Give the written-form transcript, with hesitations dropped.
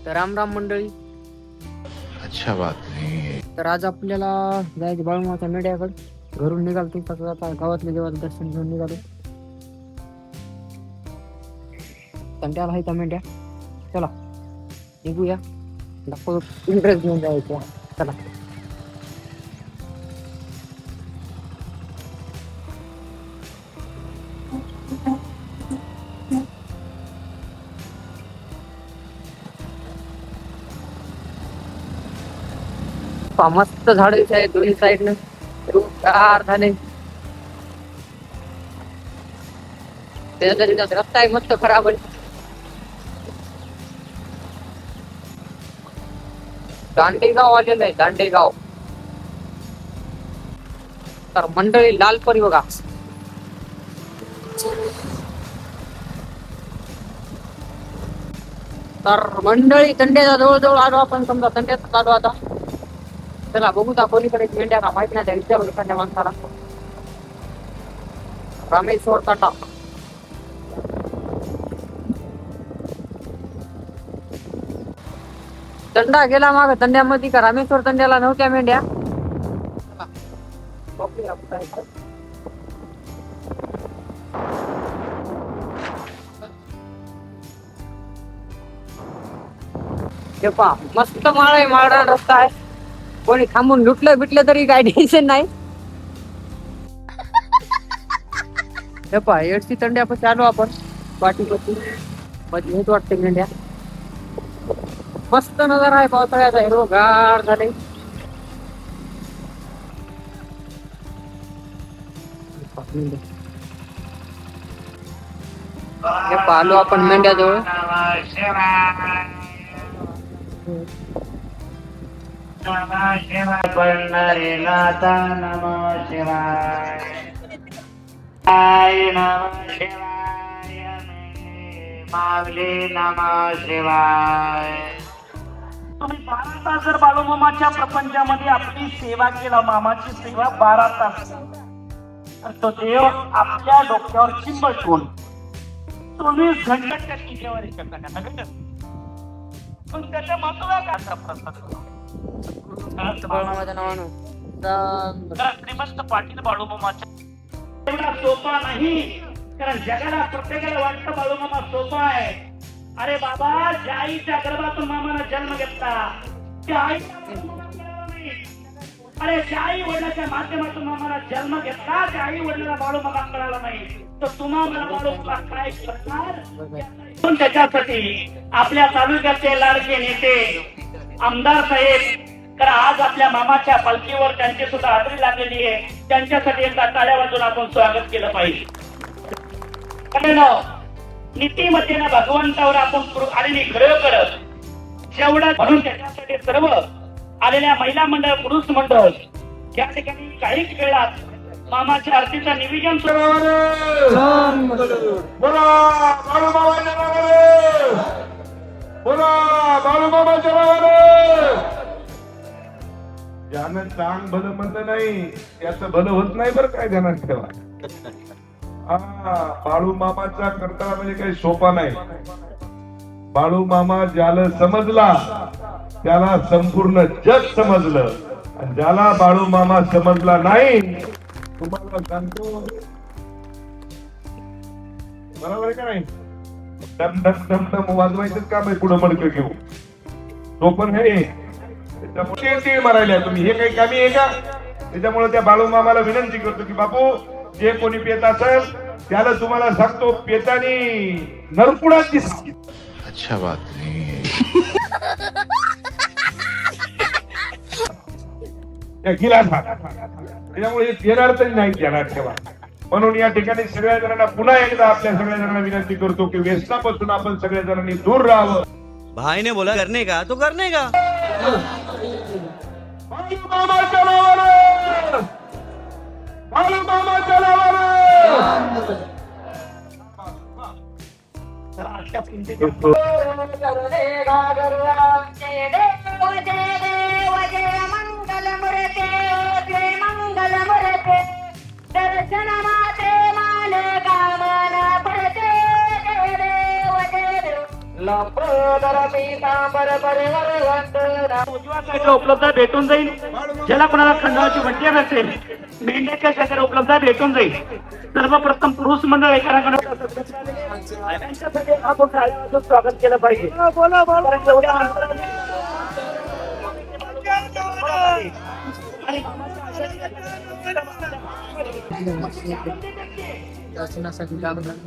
तर राम राम मंडळी. अच्छा बात नाही. तर आज आपल्याला जायचं बाळूमामाच्या मेढ्याकडे. घरून निघालो तू आता गावातल्या देवाचं दर्शन घेऊन निघालो. कंटाळा आहे त्या मेंढ्या. चला निघूया. इंटरेस्ट घेऊन जायचं. चला. मस्त झाडे आहे दोन्ही साईडनं. गार झाले. त्याच्यात रस्ता आहे मस्त खराब आहे. दांडेगाव आलेलं आहे दांडेगाव. तर मंडळी लालपरी बघा. तर मंडळी तंड्याच्या जवळजवळ आलो आपण. समजा तंड्यात आलो आता. चला बघू का कोणीकडे मेंढ्या का माहित नाही. विचारू एखाद्या माणसाला. रामेश्वर टाटा. तंडा गेला माग तंड्यामध्ये का रामेश्वर तंड्याला नव्हत्या मेंढ्या. हे पहा मस्त माळ आहे. माळरा रस्ता आहे. कोणी थांबून लुटलं बिटलं तरी काय टेन्शन नाही. हे पहा एडसी तंड्यापाशी आलो आपण. पाठीपाशी मध्ये हेच वाटते मेंढ्या. मस्त नजारा आहे पावसाळ्याचा. हिरवगार झाले. हे पाहलो आपण मेंढ्याजवळ. मागले नमः शिवाय. तुम्ही 12 तास जर बाळूमामाच्या प्रपंचामध्ये आपली सेवा केला, मामाची सेवा 12 तास, तर तो देव आपल्या डोक्यावर चिंब ठेवून 24 घंटे तुझ्यावर पण त्याच्या महत्वा बाळूमामाच्या नावानं श्रीमंत पाटील बाळूमामाच्या एवढा सोपा नाही. कारण जगाला प्रत्येकाला वाटतं बाळूमामा सोपा आहे. अरे बाबा, ज्या आईच्या गर्भातून मामाला जन्म घेतला त्या आईला बाळूमामा कळाला नाही. अरे ज्या आई वडिलाच्या माध्यमातून मामाला जन्म घेतला त्या आई वडिलाला बाळूमामा कळाला नाही. तर तुम्हाला बाळूमामा काय करणार. त्याच्यासाठी आपल्या तालुक्याचे लाडके नेते आमदार साहेब, कारण आज आपल्या मामाच्या पालखीवर त्यांची सुद्धा हाजरी लागलेली आहे. त्यांच्यासाठी एकदा टाळ्या वाजून आपण स्वागत केलं पाहिजे. नीतिमत्तेनं भगवंतावर आपण आलेली खरोखर जेवढा म्हणून त्याच्यासाठी सर्व आलेल्या महिला मंडळ, पुरुष मंडळ या ठिकाणी काहीच वेळात मामाच्या आरतीचं निवेदन ज्यानं चांग भलं म्हणलं नाही त्याचं भलं होत नाही. बरं काय ध्यानात ठेवा. बाळू मामाचा करता म्हणजे काही सोपा नाही. बाळू मामा ज्याला समजला त्याला संपूर्ण जग समजलं. आणि ज्याला बाळू मामा समजला नाही, तुम्हाला सांगतो बरोबर आहे का नाही. डम डम डम डम वाजवायचंच काम आहे पुढं मडकं घेऊ. तो पण हे त्याच्यामुळे मारायला तुम्ही हे काही कमी आहे का. त्याच्यामुळे त्या बाळू मामाला विनंती करतो की बापू, जे कोणी पेत असेल त्याला तुम्हाला सांगतो पेतानी नरकुडात दिसत. अच्छा बात नाही. त्याच्यामुळे येणार तरी नाही घेणार ठेवा. म्हणून या ठिकाणी सगळ्या जणांना पुन्हा एकदा आपल्या सगळ्या जणांना विनंती करतो की व्यसनापासून आपण सगळ्या जणांनी दूर राहावं. भाई ने बोला करने का तो करने का. बाळूमामाच्या नावानं, बाळूमामाच्या नावानं. उजव्या साईडला उपलब्ध भेटून जाईल. ज्याला कोणाला खंडाची वंटी नसेल मेंढ्याच्या शेजारी उपलब्ध भेटून जाईल. सर्वप्रथम पुरुष मंडळ एकाकडे त्यांच्यासाठी आपण टाळ्यांचं स्वागत केलं पाहिजे. कारण एवढ्या अंतराने आणि दर्शनासाठी जागरण